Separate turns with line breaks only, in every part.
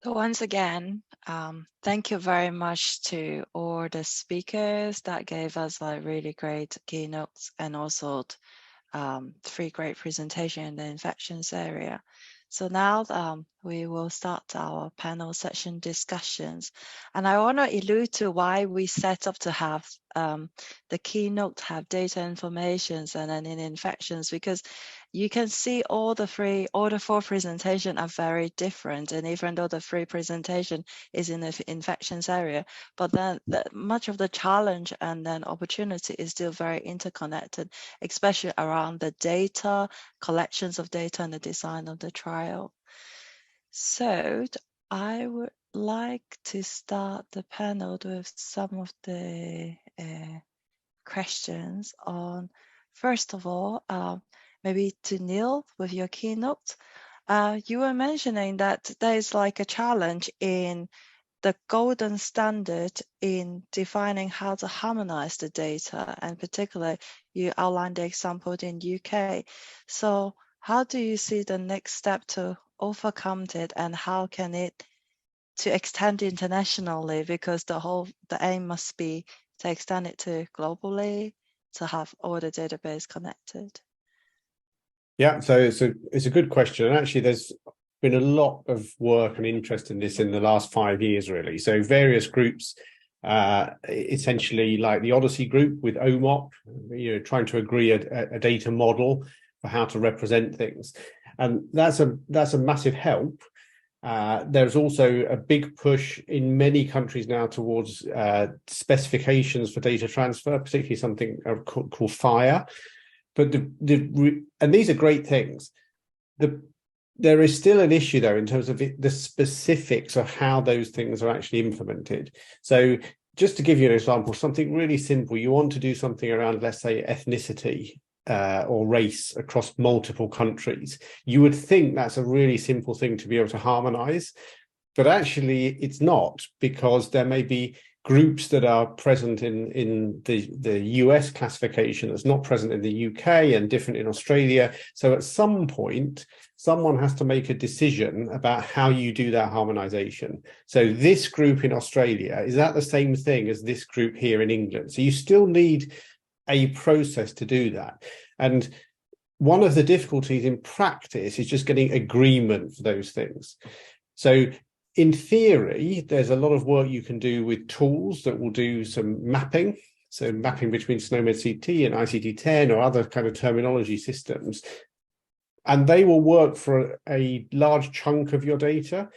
So once again, thank you very much to all the speakers that gave us like really great keynotes and also 3 great presentations in the infections area. So now we will start our panel session discussions. And I want to allude to why we set up to have the keynote have data informations and then in infections, because you can see all the 4 presentations are very different. And even though the 3 presentation is in the infections area, but then much of the challenge and then opportunity is still very interconnected, especially around the data, collections of data and the design of the trial. So I would like to start the panel with some of the questions on, first of all, maybe to Neil with your keynote. You were mentioning that there is like a challenge in the golden standard in defining how to harmonize the data, and particularly you outlined the example in UK. So how do you see the next step to overcome it, and how can it to extend internationally, because the aim must be to extend it to globally, to have all the database connected?
Yeah, so it's a good question. And actually, there's been a lot of work and interest in this in the last 5 years, really. So various groups, essentially like the Odyssey group with OMOP, trying to agree a data model for how to represent things. And that's a massive help. There's also a big push in many countries now towards specifications for data transfer, particularly something called FHIR. But and these are great things. There is still an issue, though, in terms of the specifics of how those things are actually implemented. So just to give you an example, something really simple, you want to do something around, let's say, ethnicity or race across multiple countries. You would think that's a really simple thing to be able to harmonize, but actually it's not, because there may be groups that are present in the US classification that's not present in the UK and different in Australia. So at some point, someone has to make a decision about how you do that harmonization. So this group in Australia, is that the same thing as this group here in England? So you still need a process to do that. And one of the difficulties in practice is just getting agreement for those things. So in theory, there's a lot of work you can do with tools that will do some mapping. So mapping between SNOMED CT and ICD-10 or other kind of terminology systems. And they will work for a large chunk of your data,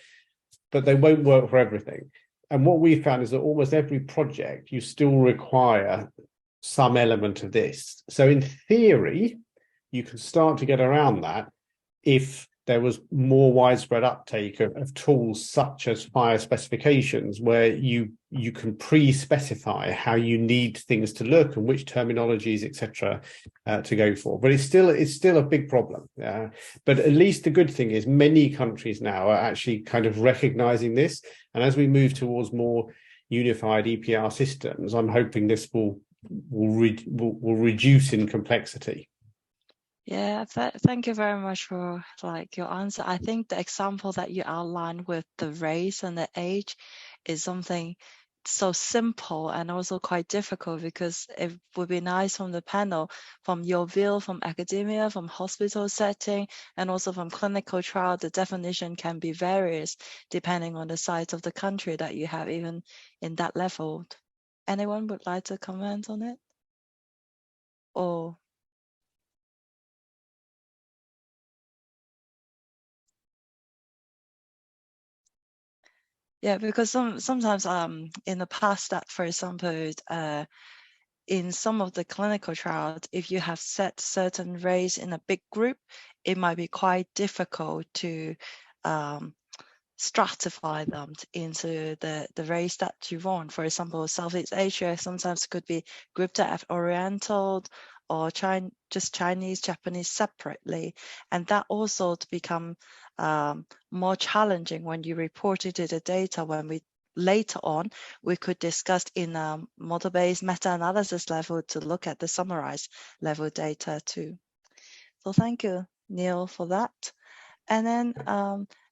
but they won't work for everything. And what we found is that almost every project, you still require some element of this. So in theory, you can start to get around that if there was more widespread uptake of tools such as FHIR specifications, where you can pre-specify how you need things to look and which terminologies, etc., to go for. But it's still a big problem. But at least the good thing is many countries now are actually kind of recognizing this. And as we move towards more unified EPR systems, I'm hoping this will reduce in complexity.
Yeah, thank you very much for your answer. I think the example that you outlined with the race and the age is something so simple and also quite difficult, because it would be nice from the panel, from your view, from academia, from hospital setting, and also from clinical trial, the definition can be various depending on the size of the country that you have, even in that level. Anyone would like to comment on it? Or yeah, because sometimes in the past that, for example, in some of the clinical trials, if you have set certain race in a big group, it might be quite difficult to stratify them into the race that you want. For example, Southeast Asia sometimes could be grouped as Oriental or just Chinese, Japanese separately. And that also to become more challenging when you reported the data, when we later on, we could discuss in a model-based meta-analysis level to look at the summarized level data too. So thank you, Neil, for that. And then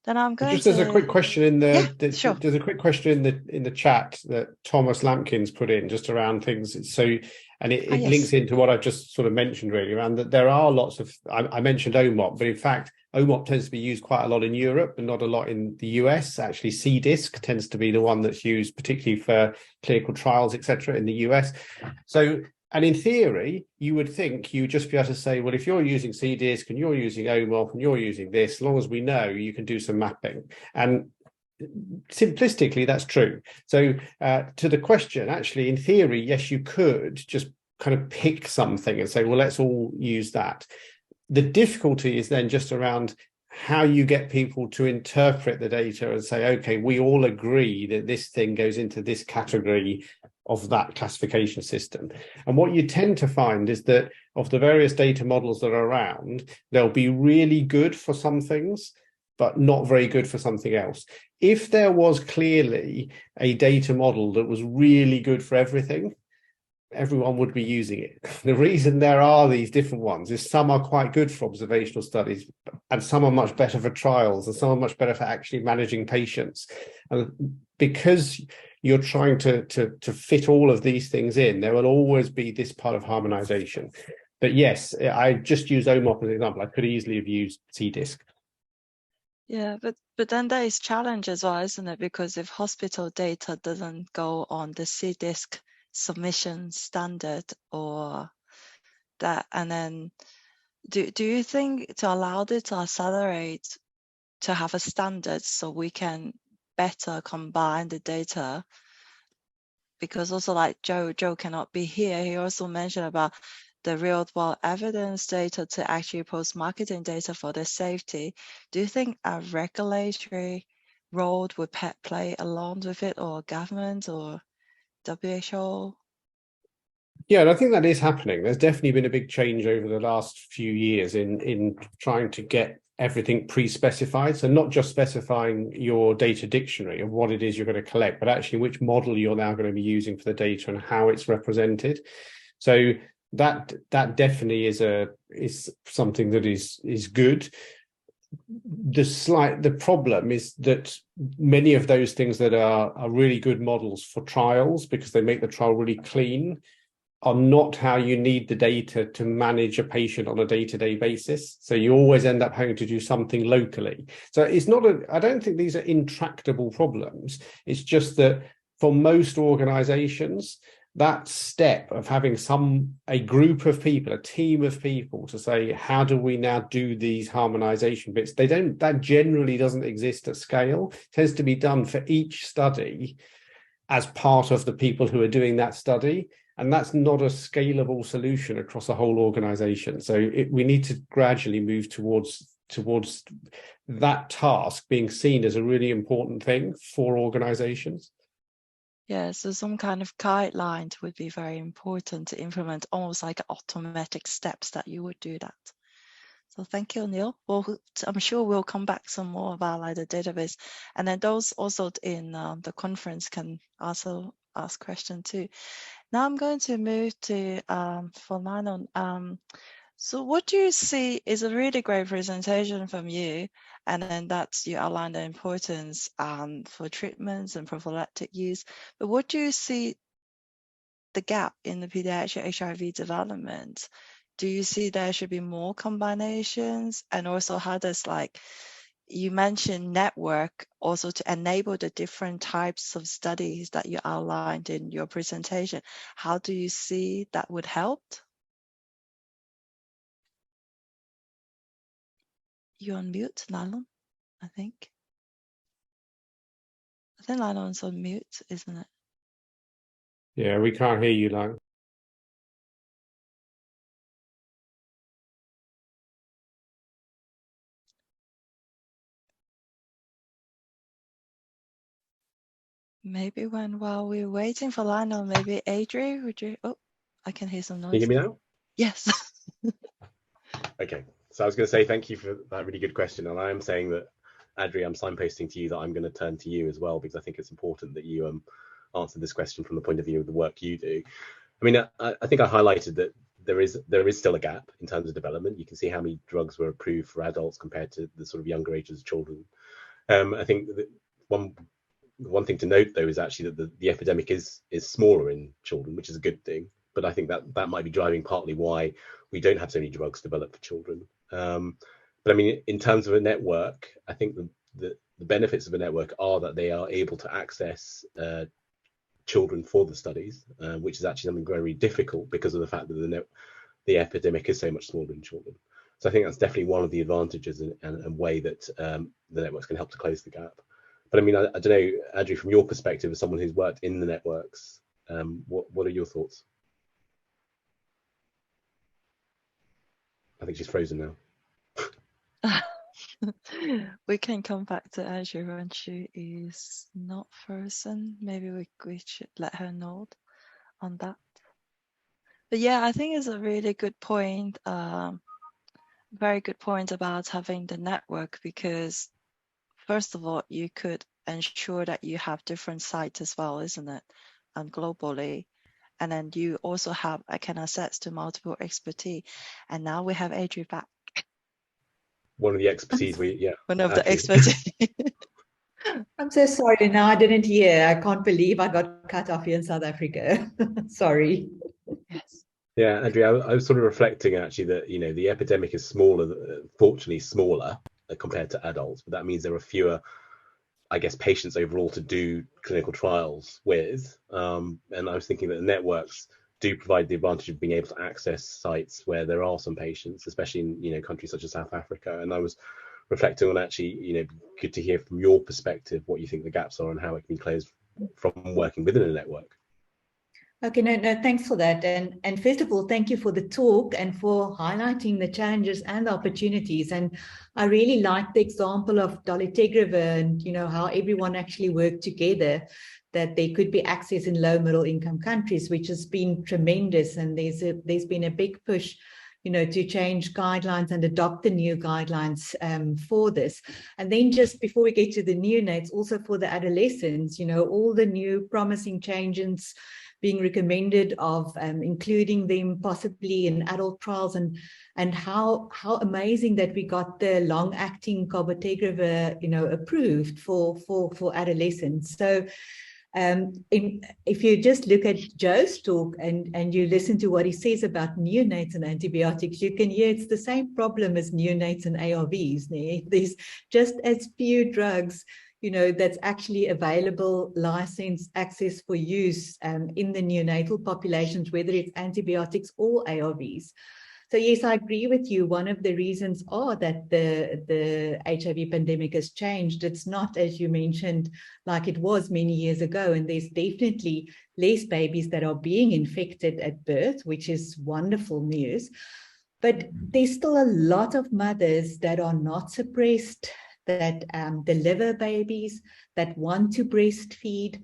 Then I'm going
Just there's a
to,
quick question in
yeah, sure.
there's a quick question in the chat that Thomas Lampkins put in just around things. So, and
Ah,
it links
yes.
into what I've just sort of mentioned really around that there are lots of, I mentioned OMOP, but in fact, OMOP tends to be used quite a lot in Europe and not a lot in the US. Actually, CDISC tends to be the one that's used particularly for clinical trials, etc., in the US. So, and in theory, you would think you would just be able to say, well, if you're using CDISC and you're using OMOP and you're using this, as long as we know, you can do some mapping. And simplistically, that's true. So to the question, actually, in theory, yes, you could just kind of pick something and say, well, let's all use that. The difficulty is then just around how you get people to interpret the data and say, okay, we all agree that this thing goes into this category of that classification system. And what you tend to find is that of the various data models that are around, they'll be really good for some things, but not very good for something else. If there was clearly a data model that was really good for everything, everyone would be using it. The reason there are these different ones is some are quite good for observational studies and some are much better for trials and some are much better for actually managing patients. And because you're trying to fit all of these things in, there will always be this part of harmonization. But yes, I just use OMOP as an example. I could easily have used CDISC.
Yeah, but then there is challenge as well, isn't it? Because if hospital data doesn't go on the CDISC submission standard or that, and then do you think to allow it to accelerate to have a standard so we can better combine the data? Because also like Joe cannot be here. He also mentioned about the real world evidence data to actually post-marketing data for the safety. Do you think a regulatory role would play along with it, or government or WHO?
Yeah, and I think that is happening. There's definitely been a big change over the last few years in trying to get everything pre-specified. So not just specifying your data dictionary of what it is you're going to collect, but actually which model you're now going to be using for the data and how it's represented. So that definitely is something that is good. The problem is that many of those things that are really good models for trials, because they make the trial really clean, are not how you need the data to manage a patient on a day-to-day basis. So you always end up having to do something locally. So it's not I don't think these are intractable problems. It's just that for most organizations, that step of having a group of people, a team of people to say, how do we now do these harmonization bits? That generally doesn't exist at scale. It tends to be done for each study as part of the people who are doing that study. And that's not a scalable solution across a whole organization. So we need to gradually move towards that task being seen as a really important thing for organizations.
Yeah, so some kind of guidelines would be very important to implement, almost like automatic steps that you would do that. So thank you, Neil. Well, I'm sure we'll come back some more about like the database, and then those also in the conference can also ask questions too. Now I'm going to move to for Manon. So what do you see is a really great presentation from you, and then that's you outline the importance for treatments and prophylactic use. But what do you see the gap in the pediatric HIV development? Do you see there should be more combinations? And also how does like, you mentioned network also to enable the different types of studies that you outlined in your presentation. How do you see that would help? You're on mute, Nylon, I think. I think Nylon's on mute, isn't it?
Yeah, we can't hear you, Lang.
Maybe while we're waiting for Lionel, maybe Adrie, would you? Oh, I can hear some
Can you
noise.
hear me now?
Yes.
Okay, so I was going to say thank you for that really good question, and I am saying that, Adrie, I'm signposting to you that I'm going to turn to you as well, because I think it's important that you answer this question from the point of view of the work you do. I mean, I think I highlighted that there is still a gap in terms of development. You can see how many drugs were approved for adults compared to the sort of younger ages of children. I think that one thing to note though is actually that the epidemic is smaller in children, which is a good thing. But I think that might be driving partly why we don't have so many drugs developed for children. But I mean, in terms of a network, I think the benefits of a network are that they are able to access children for the studies, which is actually something very difficult because of the fact that the epidemic is so much smaller in children. So I think that's definitely one of the advantages and way that the networks can help to close the gap. But I mean, I don't know, Adrie, from your perspective as someone who's worked in the networks, what are your thoughts? I think she's frozen now.
We can come back to Adrie when she is not frozen. Maybe we should let her know on that. But yeah, I think it's a really good point. Very good point about having the network, because first of all, you could ensure that you have different sites as well, isn't it? And globally. And then you also have can access to multiple expertise. And now we have Adrie back.
One of the expertise
One of the expertise.
I'm so sorry. Now I didn't hear. I can't believe I got cut off here in South Africa. Sorry.
Yes.
Yeah, Adrie, I was sort of reflecting actually that, you know, the epidemic is smaller, fortunately smaller compared to adults, but that means there are fewer, I guess, patients overall to do clinical trials with. And I was thinking that the networks do provide the advantage of being able to access sites where there are some patients, especially in, you know, countries such as South Africa. And I was reflecting on actually, you know, good to hear from your perspective what you think the gaps are and how it can be closed from working within a network.
Okay, no, thanks for that. And first of all, thank you for the talk and for highlighting the challenges and the opportunities. And I really like the example of dolutegravir and, you know, how everyone actually worked together, that there could be access in low middle income countries, which has been tremendous. And there's been a big push, you know, to change guidelines and adopt the new guidelines for this. And then just before we get to the neonates, also for the adolescents, you know, all the new promising changes being recommended of including them possibly in adult trials, and how amazing that we got the long-acting cabotegravir, you know, approved for adolescents. So if you just look at Joe's talk and you listen to what he says about neonates and antibiotics, you can hear it's the same problem as neonates and ARVs. There's just as few drugs, you know, that's actually available, licensed access for use in the neonatal populations, whether it's antibiotics or ARVs. So yes, I agree with you. One of the reasons are that the HIV pandemic has changed. It's not, as you mentioned, like it was many years ago, and there's definitely less babies that are being infected at birth, which is wonderful news. But there's still a lot of mothers that are not suppressed, that deliver babies, that want to breastfeed.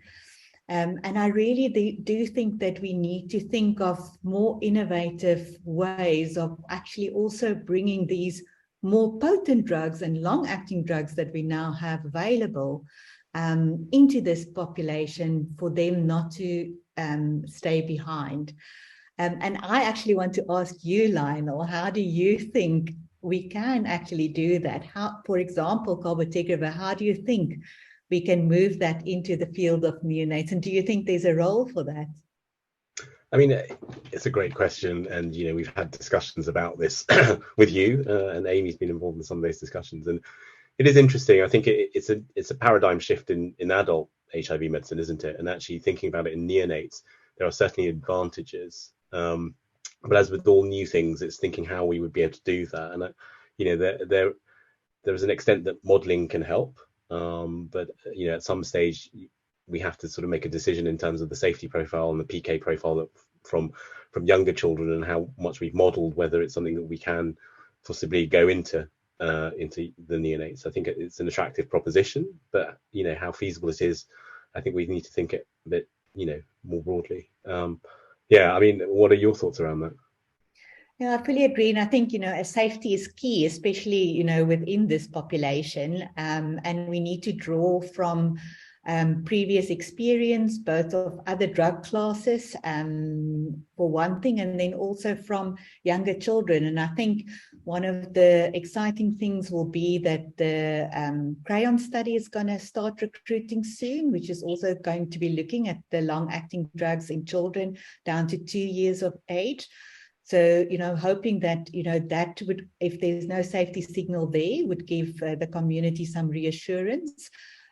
And I really do think that we need to think of more innovative ways of actually also bringing these more potent drugs and long-acting drugs that we now have available into this population for them not to stay behind. And I actually want to ask you, Lionel, how do you think we can actually do that? How, for example, cabotegravir, how do you think we can move that into the field of neonates? And do you think there's a role for that?
I mean, it's a great question. And, you know, we've had discussions about this with you and Amy's been involved in some of those discussions. And it is interesting. I think it's a paradigm shift in adult HIV medicine, isn't it? And actually thinking about it in neonates, there are certainly advantages. But as with all new things, it's thinking how we would be able to do that. And, you know, there is an extent that modeling can help. But, you know, at some stage, we have to sort of make a decision in terms of the safety profile and the PK profile that from younger children and how much we've modeled, whether it's something that we can possibly go into the neonates. I think it's an attractive proposition, but, you know, how feasible it is, I think we need to think it a bit, you know, more broadly. Yeah, I mean, what are your thoughts around that?
Yeah, I fully agree. And I think, you know, safety is key, especially, you know, within this population. And we need to draw from previous experience, both of other drug classes, for one thing, and then also from younger children. And I think one of the exciting things will be that the Crayon study is going to start recruiting soon, which is also going to be looking at the long-acting drugs in children down to 2 years of age. So, hoping that, that would, if there's no safety signal there, would give the community some reassurance,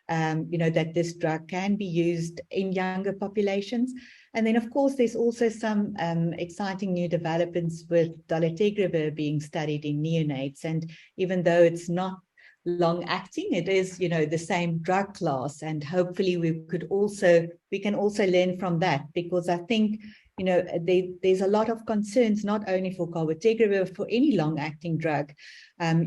that this drug can be used in younger populations. And then, of course, there's also some exciting new developments with dolutegravir being studied in neonates. And even though it's not long-acting, it is, the same drug class. And hopefully we can also learn from that, because I think, there's a lot of concerns, not only for cabotegravir, for any long-acting drug,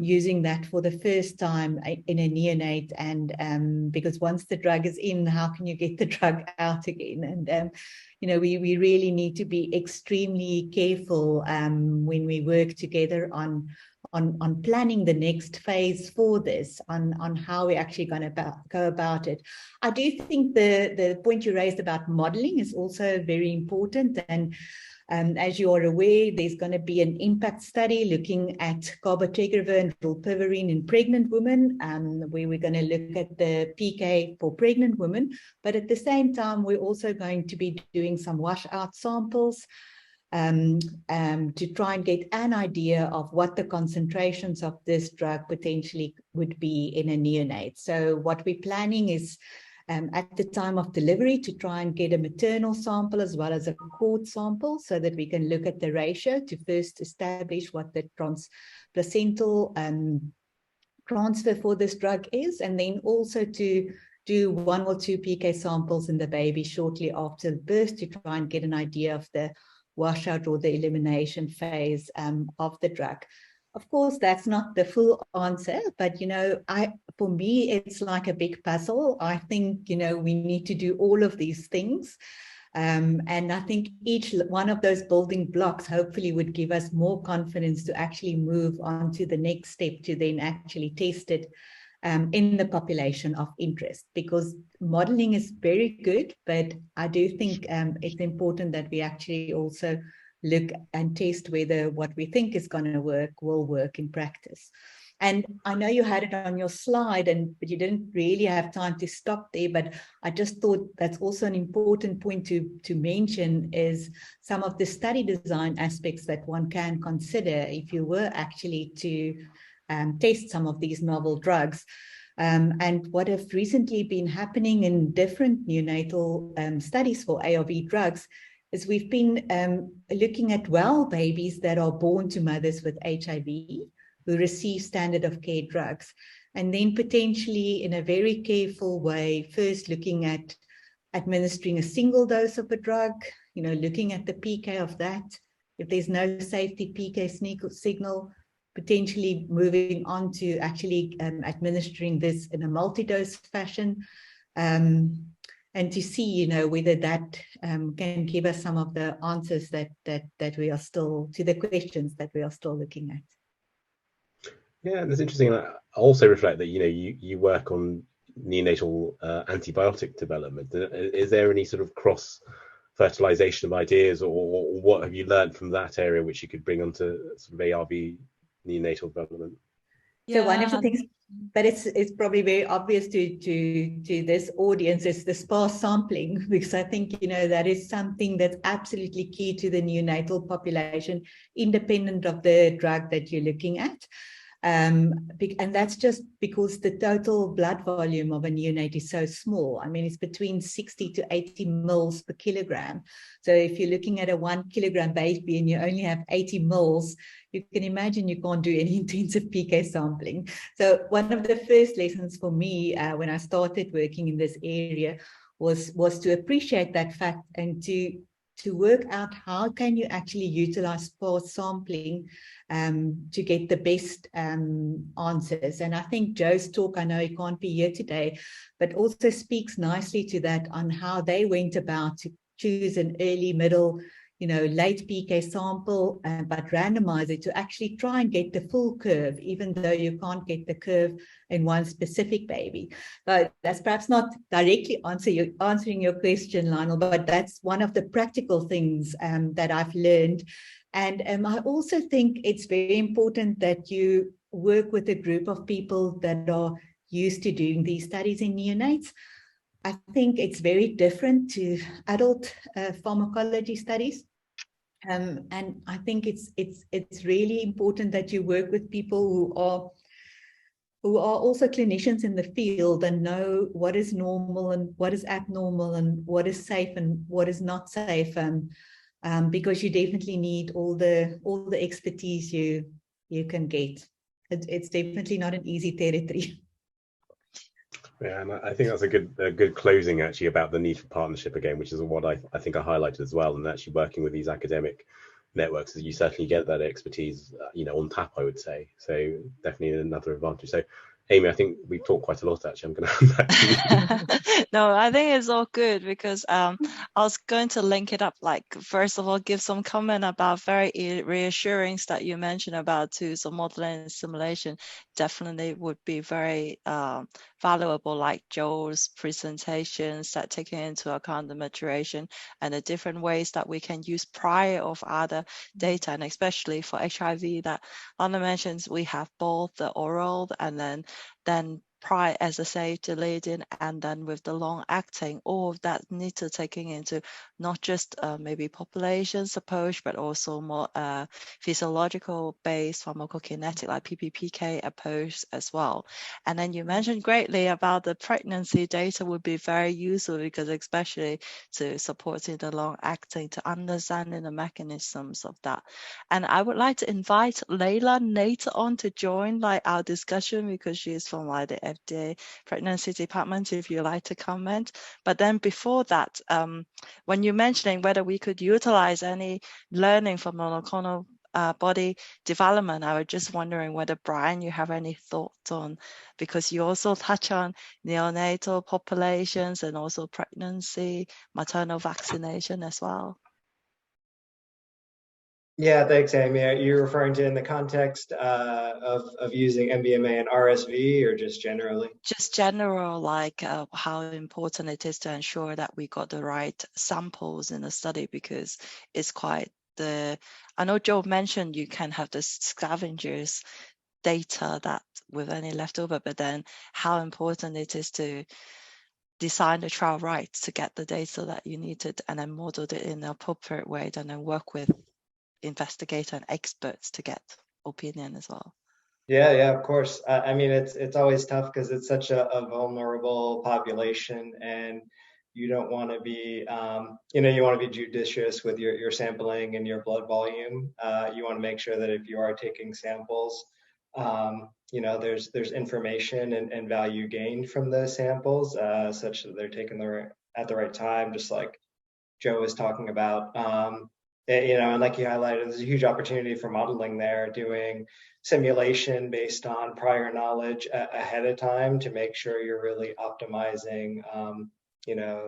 using that for the first time in a neonate. And because once the drug is in, how can you get the drug out again? And, we really need to be extremely careful when we work together on planning the next phase for this, on how we're actually going to go about it. I do think the point you raised about modeling is also very important. And as you are aware, there's going to be an impact study looking at cabotegravir and rilpivirine in pregnant women, where we're going to look at the PK for pregnant women. But at the same time, we're also going to be doing some washout samples to try and get an idea of what the concentrations of this drug potentially would be in a neonate. So what we're planning is at the time of delivery to try and get a maternal sample as well as a cord sample, so that we can look at the ratio to first establish what the transplacental transfer for this drug is, and then also to do 1 or 2 PK samples in the baby shortly after birth to try and get an idea of the washout or the elimination phase of the drug. Of course, that's not the full answer, but, for me, it's like a big puzzle. I think, we need to do all of these things. And I think each one of those building blocks hopefully would give us more confidence to actually move on to the next step, to then actually test it in the population of interest, because modeling is very good, but I do think it's important that we actually also look and test whether what we think is going to work will work in practice. And I know you had it on your slide, but you didn't really have time to stop there, but I just thought that's also an important point to mention, is some of the study design aspects that one can consider if you were actually to test some of these novel drugs. And what have recently been happening in different neonatal studies for ARV drugs is we've been looking at babies that are born to mothers with HIV who receive standard of care drugs, and then potentially in a very careful way, first looking at administering a single dose of a drug, looking at the PK of that. If there's no safety PK signal, potentially moving on to actually administering this in a multi-dose fashion, and to see, whether that can give us some of the answers that we are still, to the questions that we are still looking at.
Yeah, that's interesting. I also reflect that, you work on neonatal antibiotic development. Is there any sort of cross-fertilization of ideas, or what have you learned from that area which you could bring onto sort of ARV neonatal development?
So one of the things, but it's probably very obvious to this audience, is the sparse sampling, because I think, that is something that's absolutely key to the neonatal population, independent of the drug that you're looking at. And that's just because the total blood volume of a neonate is so small. I mean, it's between 60 to 80 mils per kilogram. So if you're looking at a 1 kilogram baby and you only have 80 mils, you can imagine you can't do any intensive PK sampling. So one of the first lessons for me when I started working in this area was to appreciate that fact, and to work out how can you actually utilize sparse sampling to get the best answers. And I think Joe's talk, I know he can't be here today, but also speaks nicely to that, on how they went about to choose an early, middle, late PK sample, but randomize it to actually try and get the full curve, even though you can't get the curve in one specific baby. But that's perhaps not directly answering your question, Lionel, but that's one of the practical things that I've learned, And I also think it's very important that you work with a group of people that are used to doing these studies in neonates. I think it's very different to adult pharmacology studies. And I think it's really important that you work with people who are also clinicians in the field and know what is normal and what is abnormal and what is safe and what is not safe. Because you definitely need all the expertise you can get. It's definitely not an easy territory.
Yeah, and I think that's a good closing actually about the need for partnership again, which is what I think I highlighted as well, and actually working with these academic networks, you certainly get that expertise, on tap, I would say. So definitely another advantage. So Amy, I think we've talked quite a lot actually. I'm going to hand back to you.
No, I think it's all good because I was going to link it up, like, first of all, give some comment about very reassuring that you mentioned about tools of modeling and simulation. Definitely would be very valuable, like Joel's presentations, that taking into account the maturation and the different ways that we can use prior of other data, and especially for HIV that Anna mentions, we have both the oral and then prior, as I say, to lead-in, and then with the long-acting, all of that need to taking into not just maybe populations approach, but also more physiological-based pharmacokinetic, like PPPK approach as well. And then you mentioned greatly about the pregnancy data would be very useful, because especially to supporting the long-acting, to understanding the mechanisms of that. And I would like to invite Leila later on to join our discussion, because she is from the FDA pregnancy department, if you like to comment. But then before that, when you're mentioning whether we could utilize any learning from monoclonal body development, I was just wondering whether, Brian, you have any thoughts on, because you also touch on neonatal populations and also pregnancy, maternal vaccination as well.
Yeah, thanks, Amy. Are you referring to in the context of using MBMA and RSV, or just generally?
Just general, how important it is to ensure that we got the right samples in the study, because it's quite I know Joe mentioned you can have the scavengers data that with any leftover, but then how important it is to design the trial right to get the data that you needed, and then model it in an appropriate way, and then work with investigator and experts to get opinion as well.
Yeah, of course. I mean, it's always tough because it's such a vulnerable population, and you don't want to be, you want to be judicious with your sampling and your blood volume. You want to make sure that if you are taking samples, there's information and value gained from those samples, such that they're taken at the right time, just like Joe was talking about. And like you highlighted, there's a huge opportunity for modeling there, doing simulation based on prior knowledge ahead of time to make sure you're really optimizing,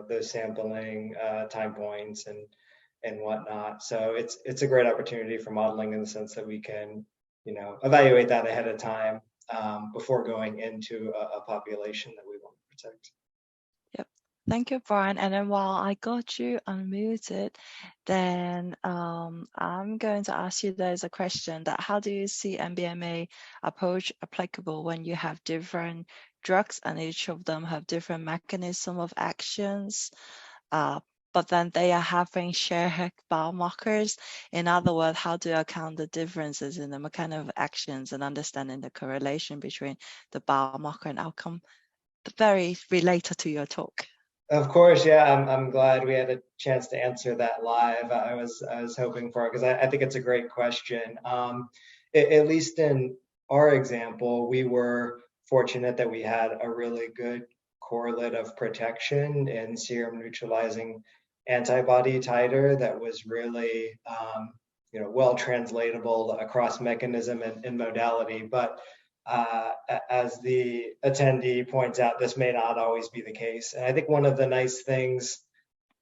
those sampling time points and whatnot. So it's a great opportunity for modeling, in the sense that we can, evaluate that ahead of time before going into a population that we want to protect.
Yep. Thank you, Brian. And then while I got you unmuted, then I'm going to ask you, there's a question that how do you see MBMA approach applicable when you have different drugs and each of them have different mechanism of actions, but then they are having shared biomarkers? In other words, how do you account the differences in the mechanism of actions and understanding the correlation between the biomarker and outcome? Very related to your talk.
Of course, yeah. I'm glad we had a chance to answer that live. I was hoping for it, because I think it's a great question. At least in our example, we were fortunate that we had a really good correlate of protection in serum neutralizing antibody titer that was really well translatable across mechanism and modality. But as the attendee points out, this may not always be the case. And I think one of the nice things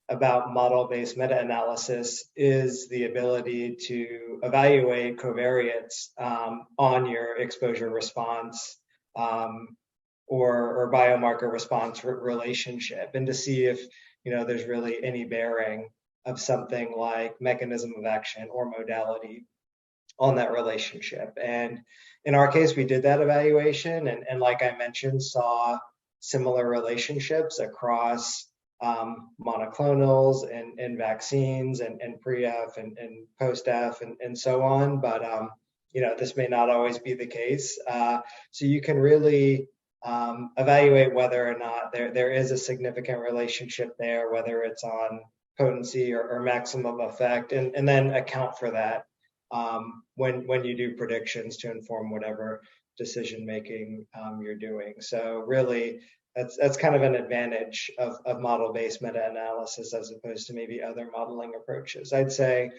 about model-based meta-analysis is the ability to evaluate covariates on your exposure response or biomarker response relationship, and to see if there's really any bearing of something like mechanism of action or modality on that relationship. And in our case, we did that evaluation, and like I mentioned, saw similar relationships across monoclonals and vaccines and pre-F and post-F and so on. But this may not always be the case. So you can really evaluate whether or not there is a significant relationship there, whether it's on potency or maximum effect, and then account for that when you do predictions to inform whatever decision making you're doing. So really, that's kind of an advantage of model-based meta-analysis as opposed to maybe other modeling approaches. I'd say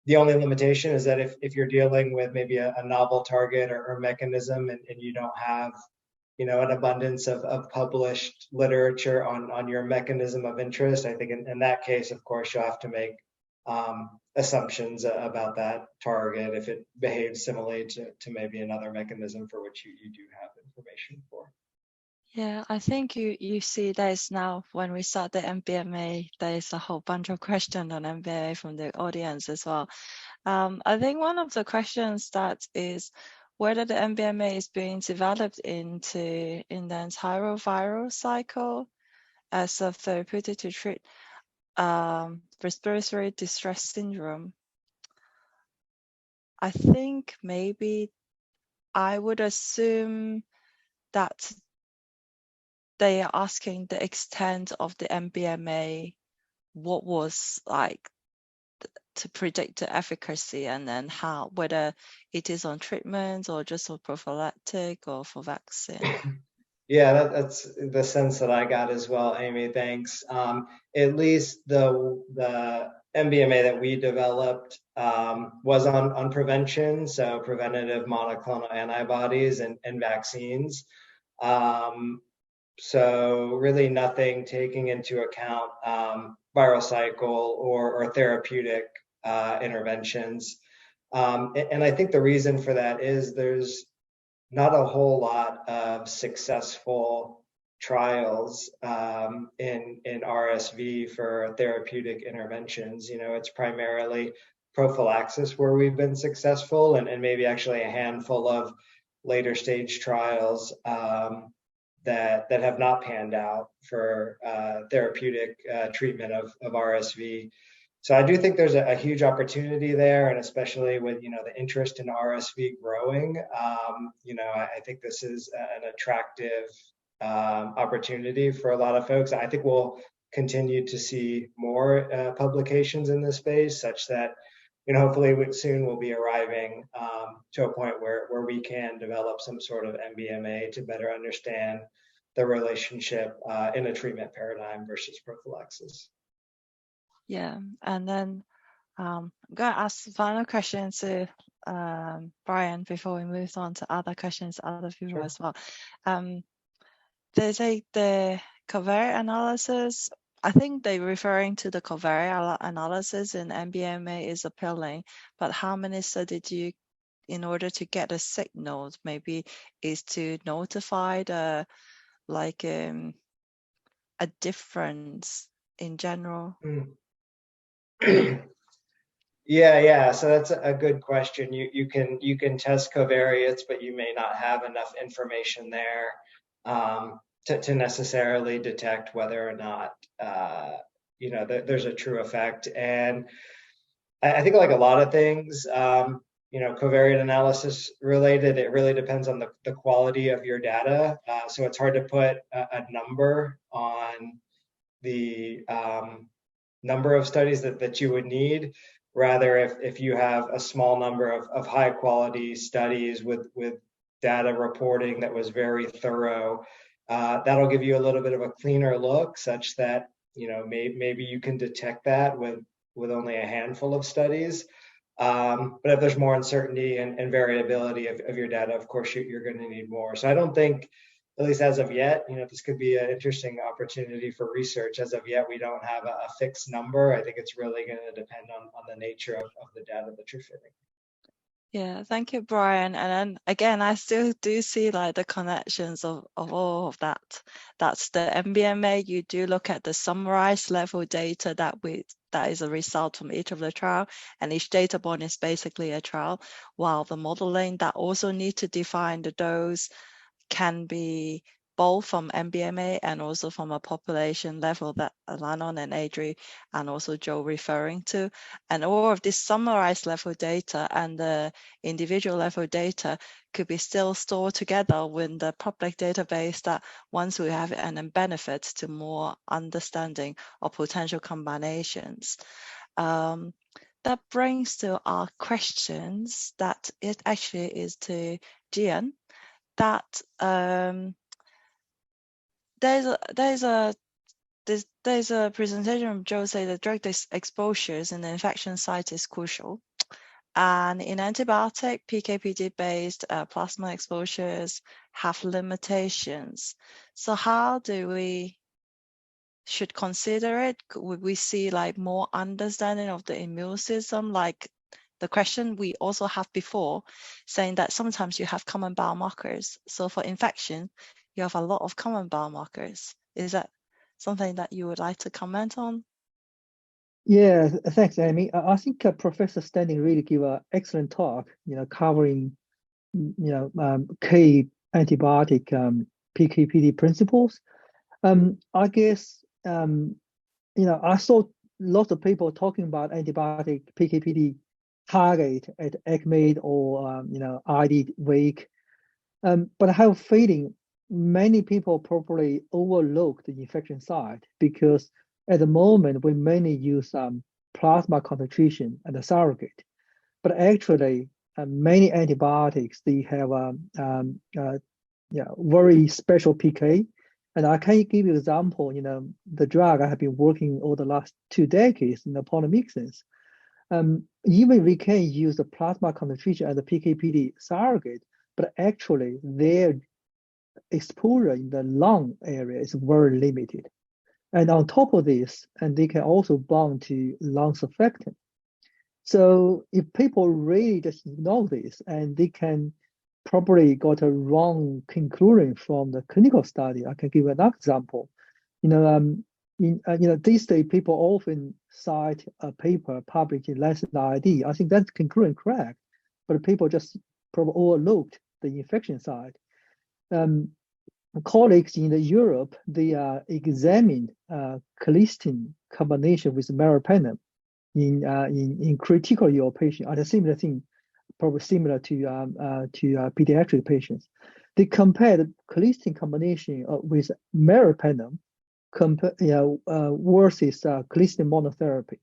the only limitation is that if you're dealing with maybe a novel target or mechanism and you don't have an abundance of published literature on your mechanism of interest, I think in that case, of course, you'll have to make assumptions about that target if it behaves similarly to maybe another mechanism for which you do have information for.
Yeah, I think you see there's now, when we start the MBMA, there's a whole bunch of questions on MBMA from the audience as well. I think one of the questions that is whether the MBMA is being developed in the antiviral cycle as a therapeutic to treat respiratory distress syndrome. I think maybe I would assume that they are asking the extent of the MBMA, what was like to predict the efficacy, and then how, whether it is on treatment or just for prophylactic or for vaccine.
Yeah, that's the sense that I got as well, Amy. Thanks. At least the MBMA that we developed was on prevention, so preventative monoclonal antibodies and vaccines. So really nothing taking into account viral cycle or therapeutic interventions. And I think the reason for that is there's not a whole lot of successful trials in RSV for therapeutic interventions. It's primarily prophylaxis where we've been successful, and maybe actually a handful of later stage trials that have not panned out for therapeutic treatment of RSV. So I do think there's a huge opportunity there, and especially with the interest in RSV growing, I think this is an attractive opportunity for a lot of folks. I think we'll continue to see more publications in this space, such that hopefully soon we'll be arriving to a point where we can develop some sort of MBMA to better understand the relationship in a treatment paradigm versus prophylaxis.
Yeah, and then I'm going to ask the final question to Brian before we move on to other questions, other people as well. They say the covariate analysis, I think they're referring to the covariate analysis in MBMA is appealing, but how many studies do you, in order to get a signal, maybe is to notify the a difference in general?
Yeah. So that's a good question. You can test covariates, but you may not have enough information there to necessarily detect whether or not there's a true effect. And I think like a lot of things, covariate analysis related, it really depends on the quality of your data. So it's hard to put a number on the number of studies that you would need. Rather, if you have a small number of high quality studies with data reporting that was very thorough, that'll give you a little bit of a cleaner look, such that maybe you can detect that with only a handful of studies. But if there's more uncertainty and variability of your data, of course you're going to need more. So I don't think, at least as of yet, this could be an interesting opportunity for research. As of yet, we don't have a fixed number. I think it's really going to depend on the nature of the data that you're fitting.
Yeah, thank you, Brian. And then again, I still do see like the connections of all of that. That's the MBMA. You do look at the summarized level data that that is a result from each of the trial, and each data point is basically a trial, while the modeling that also need to define the dose can be both from MBMA and also from a population level that Alanon and Adrie and also Joe referring to. And all of this summarized level data and the individual level data could be still stored together with the public database, that once we have it, and then benefits to more understanding of potential combinations. That brings to our questions that it actually is to Jian, that there's a presentation from Joe say that drug exposures in the infection site is crucial, and in antibiotic PK/PD based plasma exposures have limitations. So how do we should consider it? Would we see like more understanding of the immune system, like the question we also have before, saying that sometimes you have common biomarkers. So for infection, you have a lot of common biomarkers. Is that something that you would like to comment on?
Yeah, thanks, Amy. I think Professor Standing really gave an excellent talk, covering, key antibiotic PK/PD principles. I guess, I saw lots of people talking about antibiotic PK/PD target at ECMID or, ID week. But I have a feeling many people probably overlook the infection site, because at the moment we mainly use plasma concentration as a surrogate. But actually, many antibiotics, they have very special PK. And I can give you an example, the drug I have been working over the last 2 decades, polymyxins. Even we can use the plasma concentration as a PK/PD surrogate, but actually their exposure in the lung area is very limited. And on top of this, and they can also bind to lung surfactant. So if people really just know this, and they can probably got a wrong conclusion from the clinical study. I can give another example. These days people often cite a paper published in Lancet ID. I think that's conclusion correct, but people just probably overlooked the infection side. Colleagues in Europe, they examined colistin combination with meropenem in critical ill patients, and a similar thing, probably similar to pediatric patients. They compared colistin combination with meropenem versus colistin monotherapy.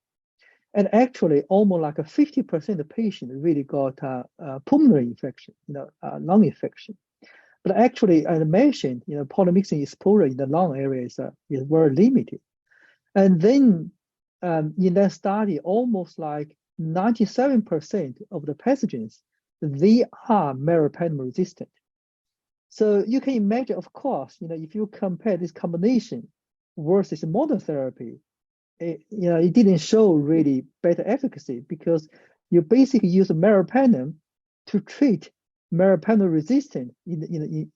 And actually, almost like 50% of patients really got pulmonary infection, lung infection. But actually, as I mentioned, polymyxin exposure in the lung area is very limited. And then in that study, almost like 97% of the pathogens, they are meropenem resistant. So you can imagine, of course, if you compare this combination versus monotherapy, it didn't show really better efficacy, because you basically use meropenem to treat meropenem resistant in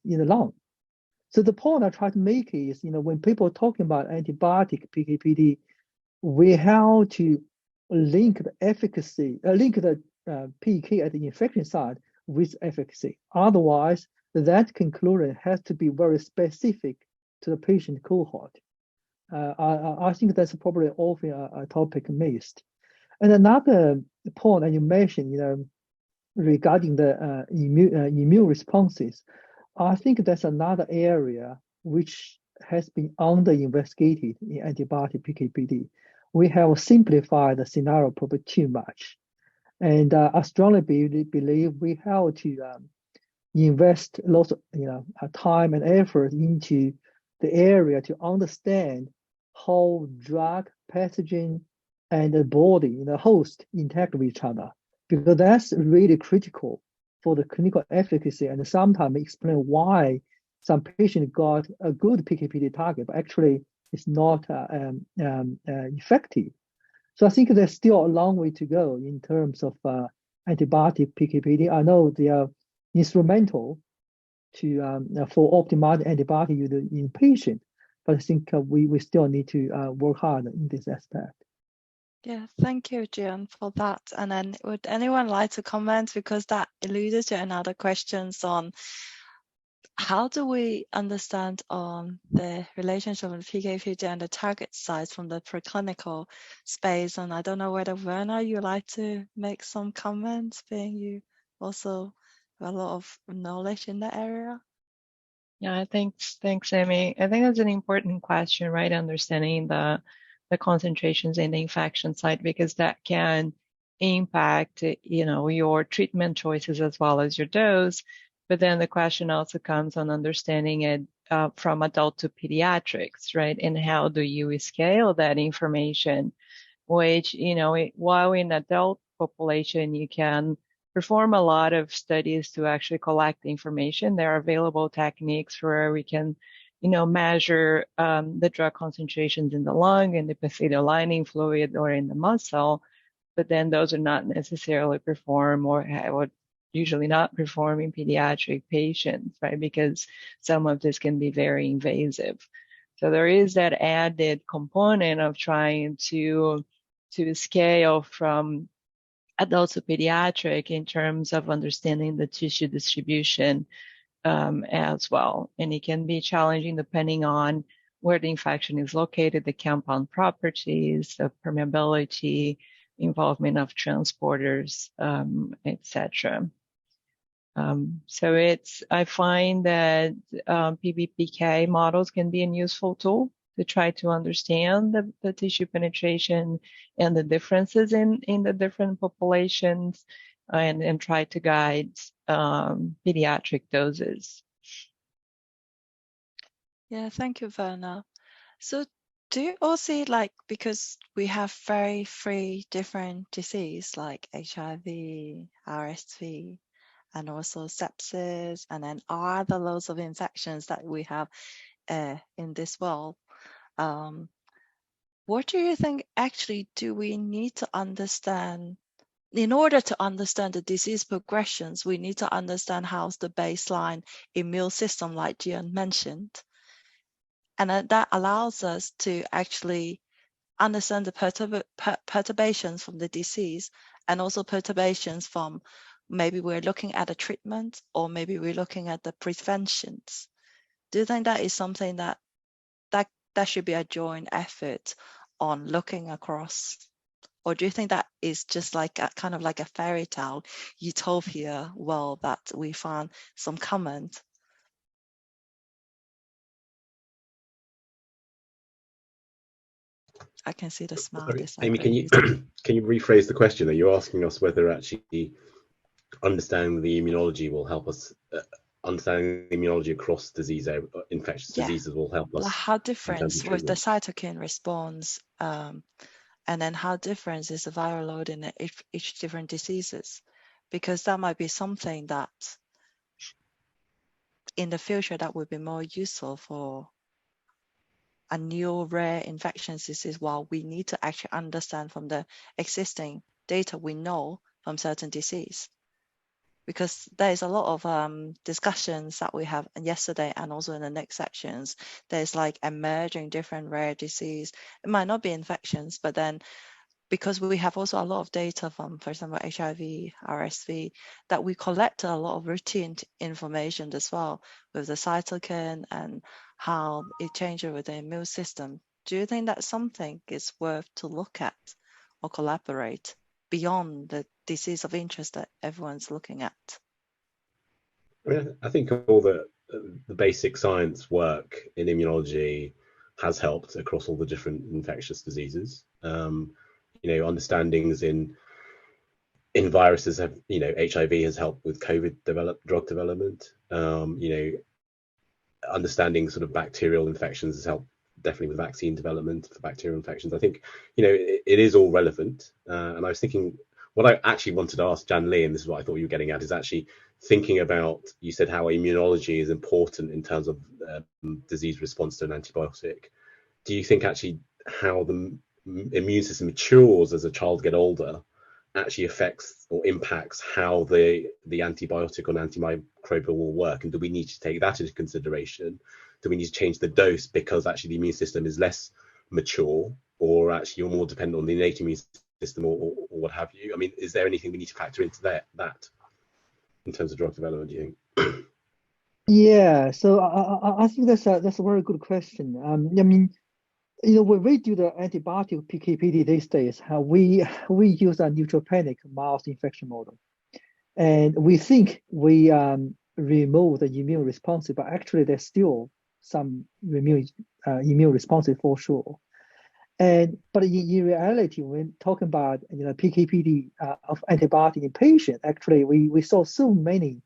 the lung. So the point I try to make is, when people are talking about antibiotic PK/PD, we have to link the efficacy, link the PK at the infection site with efficacy. Otherwise, that conclusion has to be very specific to the patient cohort. I think that's probably often a topic missed. And another point that you mentioned, regarding the immune responses, I think that's another area which has been under-investigated in antibiotic PK/PD. We have simplified the scenario probably too much. And I strongly believe we have to invest lots of time and effort into the area to understand how drug, pathogen, and the body, the host, interact with each other, because that's really critical for the clinical efficacy, and sometimes explain why some patient got a good PK/PD target, but actually it's not effective. So I think there's still a long way to go in terms of antibiotic PK/PD. I know they are instrumental to for optimizing antibiotic use in patient, but I think we still need to work hard in this aspect.
Yeah, thank you, Jian, for that. And then would anyone like to comment, because that alluded to another questions on how do we understand the relationship of PK50 and the target size from the preclinical space? And I don't know whether Virna, you like to make some comments, being you also have a lot of knowledge in that area.
Yeah, thanks, Amy. I think that's an important question, right? Understanding the concentrations in the infection site, because that can impact, your treatment choices as well as your dose. But then the question also comes on understanding it from adult to pediatrics, right? And how do you scale that information? Which, while in adult population, you can perform a lot of studies to actually collect information. There are available techniques where we can, measure the drug concentrations in the lung, in the epithelial lining fluid, or in the muscle. But then those are not necessarily performed, or would usually not perform in pediatric patients, right? Because some of this can be very invasive. So there is that added component of trying to scale from adult to pediatric in terms of understanding the tissue distribution as well. And it can be challenging depending on where the infection is located, the compound properties, the permeability, involvement of transporters, etc. So I find that PBPK models can be a useful tool to try to understand the tissue penetration and the differences in the different populations, and try to guide pediatric doses.
Yeah, thank you, Virna. So do you all see, like, because we have three different disease like HIV, RSV, and also sepsis, and then other loads of infections that we have in this world. What do you think actually do we need to understand? In order to understand the disease progressions, we need to understand how's the baseline immune system, like Jian mentioned. And that allows us to actually understand the perturbations from the disease, and also perturbations from maybe we're looking at a treatment, or maybe we're looking at the preventions. Do you think that is something that should be a joint effort on looking across? Or do you think that is just like a kind of like a fairy tale utopia world that we find some comment? I can see the smile.
Sorry, Amy, can you rephrase the question? Are you asking us whether actually understanding the immunology will help us, understanding the immunology across infectious diseases will help us?
Like how different with the cytokine response, and then how different is the viral load in each different diseases? Because that might be something that in the future that would be more useful for a new rare infectious disease, while we need to actually understand from the existing data we know from certain disease. Because there is a lot of discussions that we have yesterday, and also in the next sections, there's like emerging different rare disease. It might not be infections, but then because we have also a lot of data from, for example, HIV, RSV, that we collect a lot of routine information as well with the cytokine and how it changes with the immune system. Do you think that something is worth to look at or collaborate beyond the disease of interest that everyone's looking at?
I think all the basic science work in immunology has helped across all the different infectious diseases. Understandings in viruses have, HIV has helped with COVID drug development. Understanding sort of bacterial infections has helped definitely with vaccine development for bacterial infections. I think, it is all relevant. And I was thinking, what I actually wanted to ask Jian Li, and this is what I thought you were getting at, is actually thinking about, you said how immunology is important in terms of disease response to an antibiotic. Do you think actually how the immune system matures as a child gets older actually affects or impacts how the antibiotic or antimicrobial will work? And do we need to take that into consideration? Do we need to change the dose because actually the immune system is less mature? or actually you're more dependent on the innate immune system, or what have you? I mean, is there anything we need to factor into that in terms of drug development, do you think?
Yeah, so I think that's a very good question. I mean, when we do the antibiotic PK/PD these days, we use a neutropenic mouse infection model, and we think we remove the immune response, but actually there's still some immune responsive for sure. But in reality, when talking about PK/PD of antibiotic in patient, actually we saw so many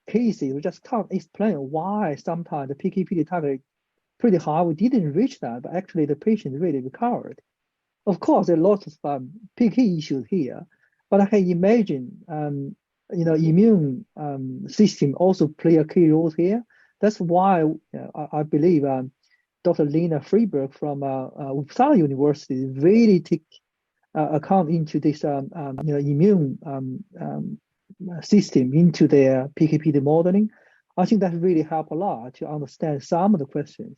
cases. We just can't explain why sometimes the PK/PD target pretty high. We didn't reach that, but actually the patient really recovered. Of course, there are lots of PK issues here, but I can imagine immune system also play a key role here. That's why I believe Dr. Lena Freeberg from Uppsala University really take account into this immune system into their PK/PD modeling. I think that really helped a lot to understand some of the questions.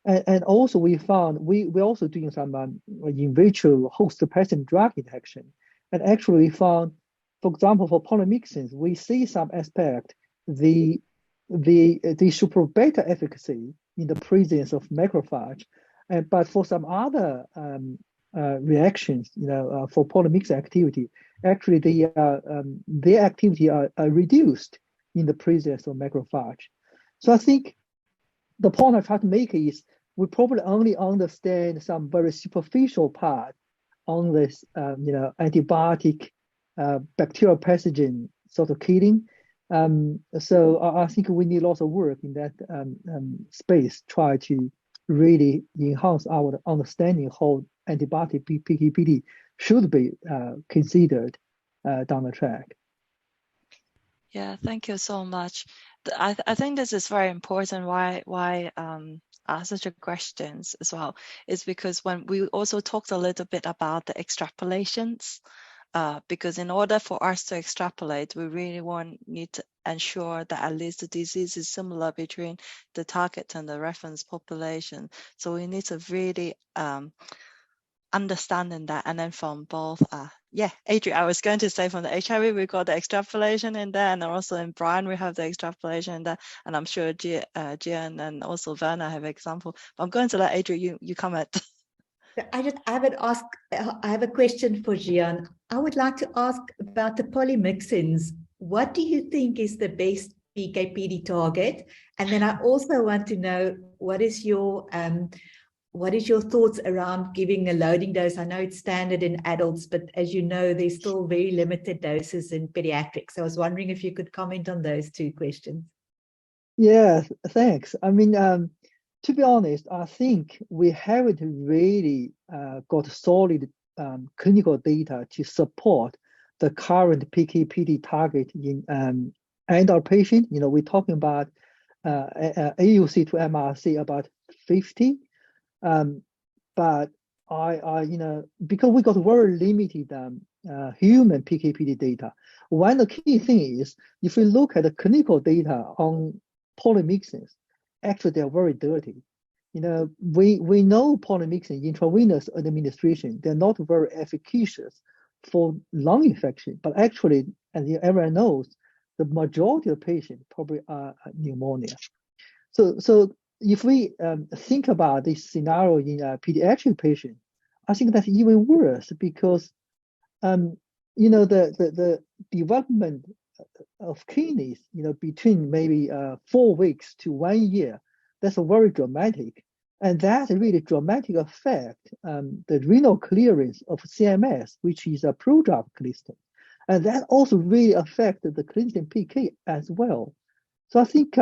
And also we found we're also doing some in vitro host patient drug interaction. And actually we found, for example, for polymyxins, we see some aspect, they show better efficacy in the presence of macrophage. But for some other reactions, for polymyxin activity, actually their activity are reduced in the presence of macrophage. So I think the point I try to make is we probably only understand some very superficial part on this, antibiotic bacterial pathogen sort of killing. So I think we need lots of work in that space, try to really enhance our understanding how antibiotic PK/PD should be considered down the track.
Yeah, thank you so much. I think this is very important. Why ask such a questions as well is because when we also talked a little bit about the extrapolations, because in order for us to extrapolate, we really need to ensure that at least the disease is similar between the target and the reference population. So we need to really understanding that, and then from both Adrie, I was going to say from the HIV we got the extrapolation in there, and also in Brian we have the extrapolation in there, and I'm sure Jian and also Virna have example, but I'm going to let Adrie you comment.
I have a question for Jian. I would like to ask about the polymyxins. What do you think is the best PK/PD target? And then I also want to know what is your thoughts around giving a loading dose? I know it's standard in adults, but as you know, there's still very limited doses in pediatrics. So I was wondering if you could comment on those two questions.
Yeah, thanks. I mean, to be honest, I think we haven't really got solid clinical data to support the current PK/PD target in adult patient. We're talking about AUC to MRC about 50. But because we got very limited human PK/PD data, one of the key things is if we look at the clinical data on polymyxins, actually they're very dirty. We know polymyxin intravenous administration, they're not very efficacious for lung infection, but actually, as everyone knows, the majority of patients probably are pneumonia. So if we think about this scenario in a pediatric patient, I think that's even worse because, the development of kidneys, between maybe 4 weeks to 1 year, that's very dramatic. And that really dramatic affect the renal clearance of CMS, which is a prodrug clistin. And that also really affect the clistin PK as well. So I think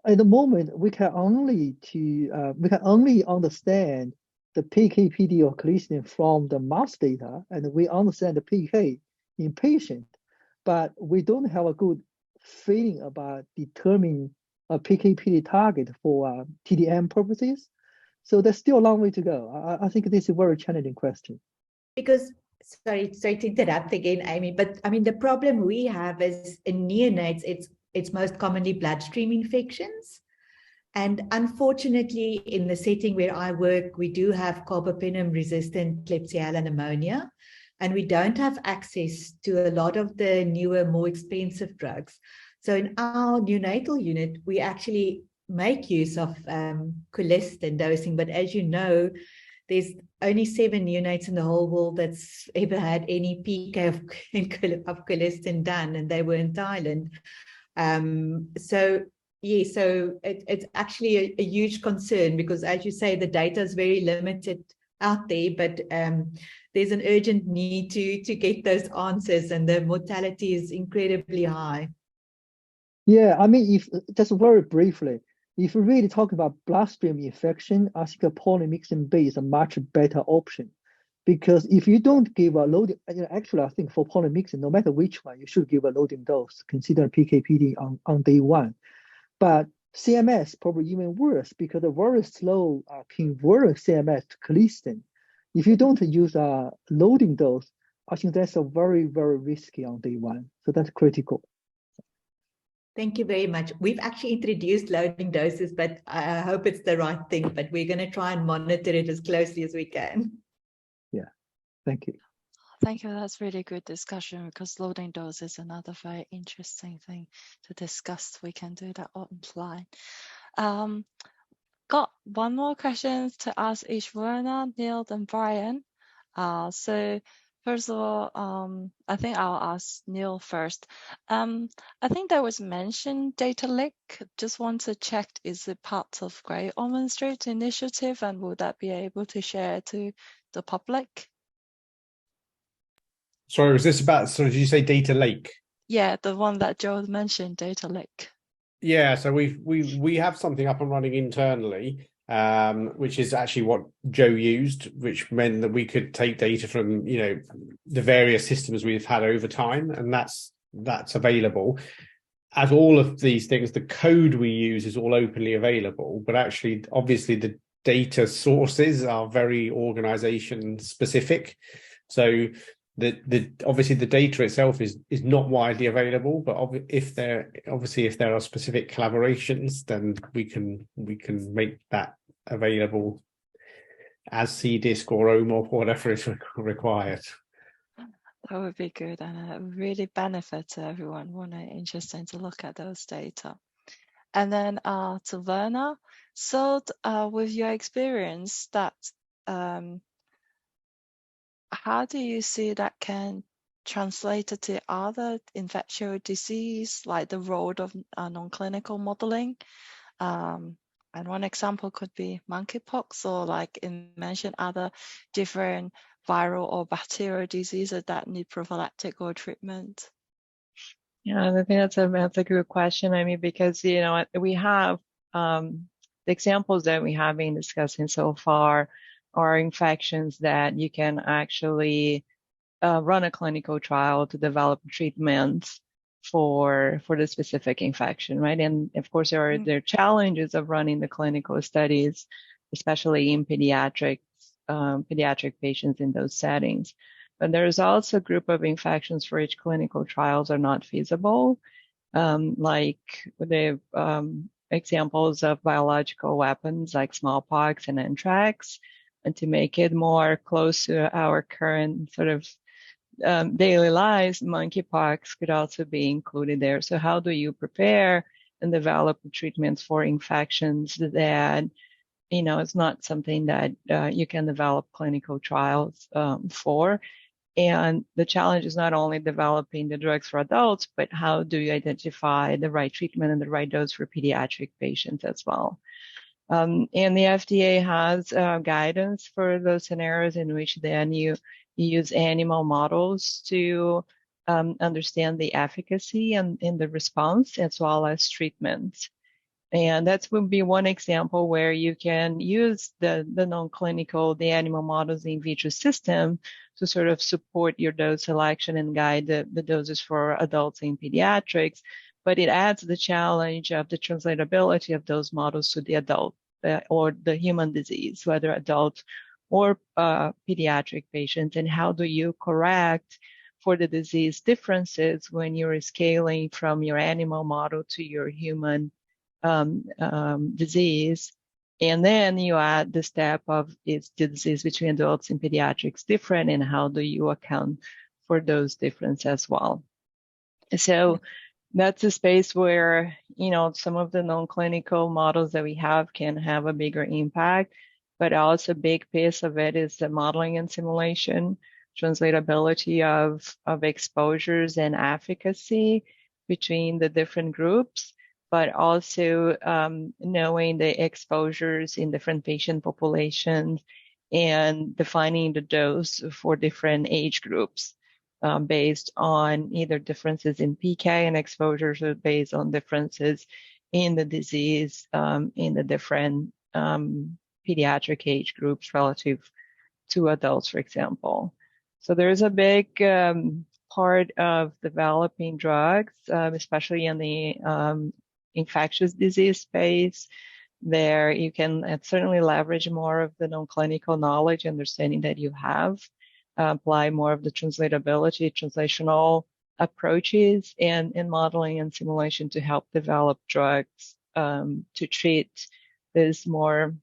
at the moment, we can only understand the PK/PD of clistin from the mouse data, and we understand the PK in patient, but we don't have a good feeling about determining a PK/PD target for TDM purposes. So there's still a long way to go. I think this is a very challenging question.
Because, sorry to interrupt again, Amy, but I mean, the problem we have is in neonates, it's most commonly bloodstream infections. And unfortunately, in the setting where I work, we do have carbapenem-resistant Klebsiella pneumonia, and we don't have access to a lot of the newer, more expensive drugs. So in our neonatal unit, we actually make use of colistin dosing, but as you know, there's only 7 neonates in the whole world that's ever had any PK of colistin done, and they were in Thailand. So it's actually a huge concern because, as you say, the data is very limited out there, but there's an urgent need to get those answers, and the mortality is incredibly high.
Yeah, I mean, if just very briefly, if you really talk about bloodstream infection, I think a polymyxin B is a much better option, because if you don't give a loading, actually, I think for polymyxin, no matter which one, you should give a loading dose, consider PK/PD on day 1. But CMS probably even worse because the very slow convert CMS to colistin. If you don't use a loading dose, I think that's a very, very risky on day 1. So that's critical.
Thank you very much. We've actually introduced loading doses, but I hope it's the right thing, but we're going to try and monitor it as closely as we can.
Yeah, thank you.
Thank you. That's really good discussion, because loading dose is another very interesting thing to discuss. We can do that online. Got one more question to ask each Virna, Neil, and Brian. So first of all, I think I'll ask Neil first. I think there was mentioned data leak. Just want to check, is it part of Great Ormond Street initiative, and will that be able to share to the public?
Sorry, was this about, so did you say data lake?
Yeah, the one that Joe mentioned, data lake.
Yeah, so we have something up and running internally, which is actually what Joe used, which meant that we could take data from, the various systems we've had over time, and that's available. As all of these things, the code we use is all openly available, but actually, obviously, the data sources are very organization specific. So obviously the data itself is not widely available, but if there are specific collaborations, then we can make that available as CDISC or OMOP, whatever is required.
That would be good, and it would really benefit to everyone when it's interesting to look at those data. And then to Virna, so with your experience, that how do you see that can translate to other infectious disease, like the role of non-clinical modeling? And one example could be monkeypox, or like you mentioned, other different viral or bacterial diseases that need prophylactic or treatment.
Yeah, I think that's a good question. I mean, because we have the examples that we have been discussing so far are infections that you can actually run a clinical trial to develop treatments for the specific infection, right? And of course, there are challenges of running the clinical studies, especially in pediatric patients in those settings. But there's also a group of infections for which clinical trials are not feasible, like the examples of biological weapons like smallpox and anthrax. And to make it more close to our current sort of daily lives, monkeypox could also be included there. So how do you prepare and develop treatments for infections that, it's not something that you can develop clinical trials for? And the challenge is not only developing the drugs for adults, but how do you identify the right treatment and the right dose for pediatric patients as well? And the FDA has guidance for those scenarios in which then you use animal models to understand the efficacy and the response as well as treatment. And that would be one example where you can use the non-clinical, the animal models, the in vitro system to sort of support your dose selection and guide the doses for adults and pediatrics. But it adds the challenge of the translatability of those models to the adult or the human disease, whether adult or pediatric patients, and how do you correct for the disease differences when you're scaling from your animal model to your human disease. And then you add the step of, is the disease between adults and pediatrics different, and how do you account for those differences as well? So that's a space where, you know, some of the non-clinical models that we have can have a bigger impact, but also a big piece of it is the modeling and simulation, translatability of exposures and efficacy between the different groups, but also knowing the exposures in different patient populations and defining the dose for different age groups. Based on either differences in PK and exposures, or based on differences in the disease in the different pediatric age groups relative to adults, for example. So there's a big part of developing drugs, especially in the infectious disease space. There you can certainly leverage more of the non-clinical knowledge, understanding that you have. Apply more of the translatability, translational approaches, and modeling and simulation to help develop drugs to treat this more,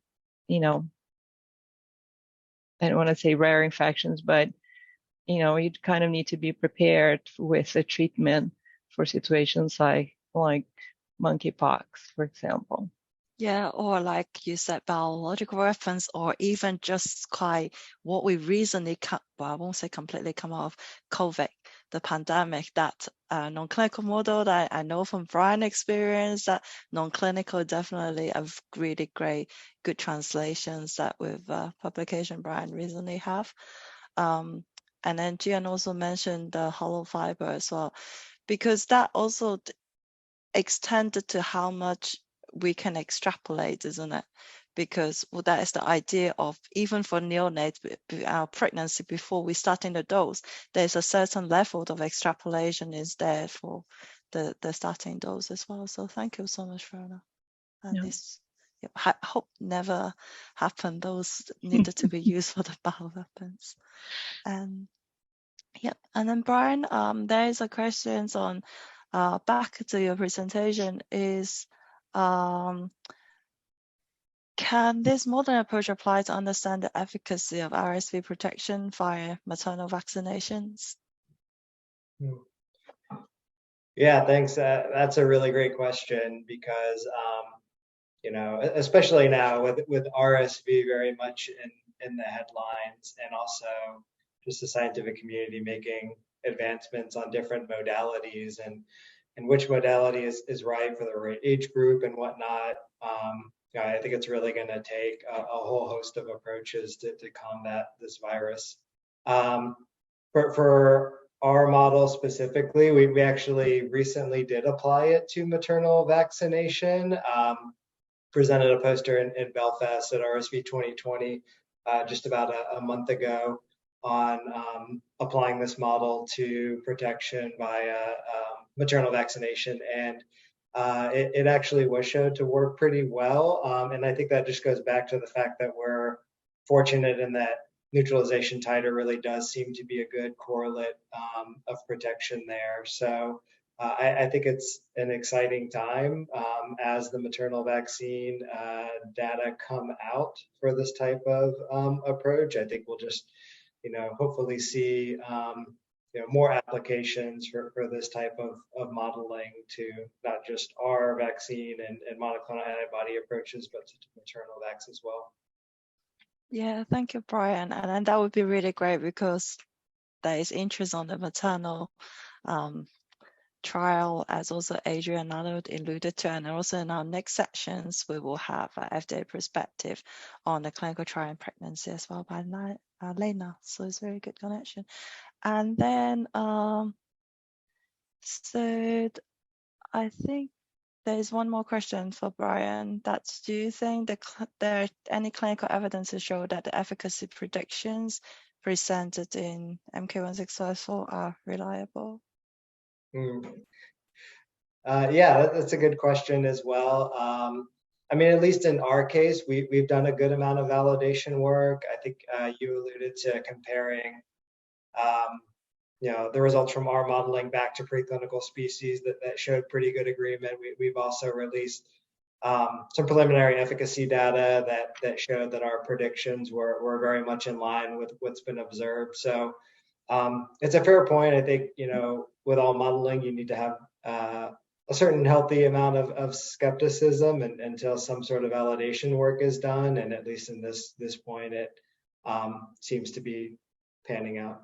you know, I don't want to say rare infections, but, you know, you kind of need to be prepared with a treatment for situations like monkeypox, for example.
Yeah, or like you said, biological weapons, or even just quite what we recently, well, I won't say completely come out of COVID, the pandemic, that non-clinical model that I know from Brian experience, that non-clinical definitely have really great, good translations that with publication Brian recently have. And then Jian also mentioned the hollow fiber as well, because that also extended to how much we can extrapolate, isn't it? Because that is the idea of, even for neonates, our pregnancy before we start in the dose, there's a certain level of extrapolation is there for the starting dose as well. So thank you so much, Virna. And this, I hope never happen. Those needed to be used for the bioweapons. And and then Brian, there is a question on back to your presentation is, can this modern approach apply to understand the efficacy of RSV protection via maternal vaccinations?
Yeah, thanks. That's a really great question, because you know, especially now with RSV very much in the headlines, and also just the scientific community making advancements on different modalities and which modality is right for the right age group and whatnot. I think it's really going to take a whole host of approaches to combat this virus. For our model specifically, we actually recently did apply it to maternal vaccination. Presented a poster in Belfast at RSV 2020 just about a month ago on applying this model to protection via maternal vaccination, and it actually was shown to work pretty well. And I think that just goes back to the fact that we're fortunate in that neutralization titer really does seem to be a good correlate of protection there. So I think it's an exciting time as the maternal vaccine data come out for this type of approach. I think we'll just, you know, hopefully see you know, more applications for this type of modeling to not just our vaccine and monoclonal antibody approaches, but to maternal vax as well.
Yeah, thank you, Brian. And then that would be really great, because there is interest on the maternal trial, as also Adrie and Arnold alluded to, and also in our next sections we will have an FDA perspective on the clinical trial in pregnancy as well by Lena. So it's a very good connection. And then so I think there is one more question for Brian. That's, do you think there are any clinical evidence to show that the efficacy predictions presented in MK1654 are reliable?
Yeah, that's a good question as well. I mean, at least in our case, we've done a good amount of validation work. I think you alluded to comparing, you know, the results from our modeling back to preclinical species that showed pretty good agreement. We've also released some preliminary efficacy data that showed that our predictions were very much in line with what's been observed. So it's a fair point. I think, with all modeling, you need to have a certain healthy amount of skepticism until some sort of validation work is done. And at least in this point, it seems to be panning out.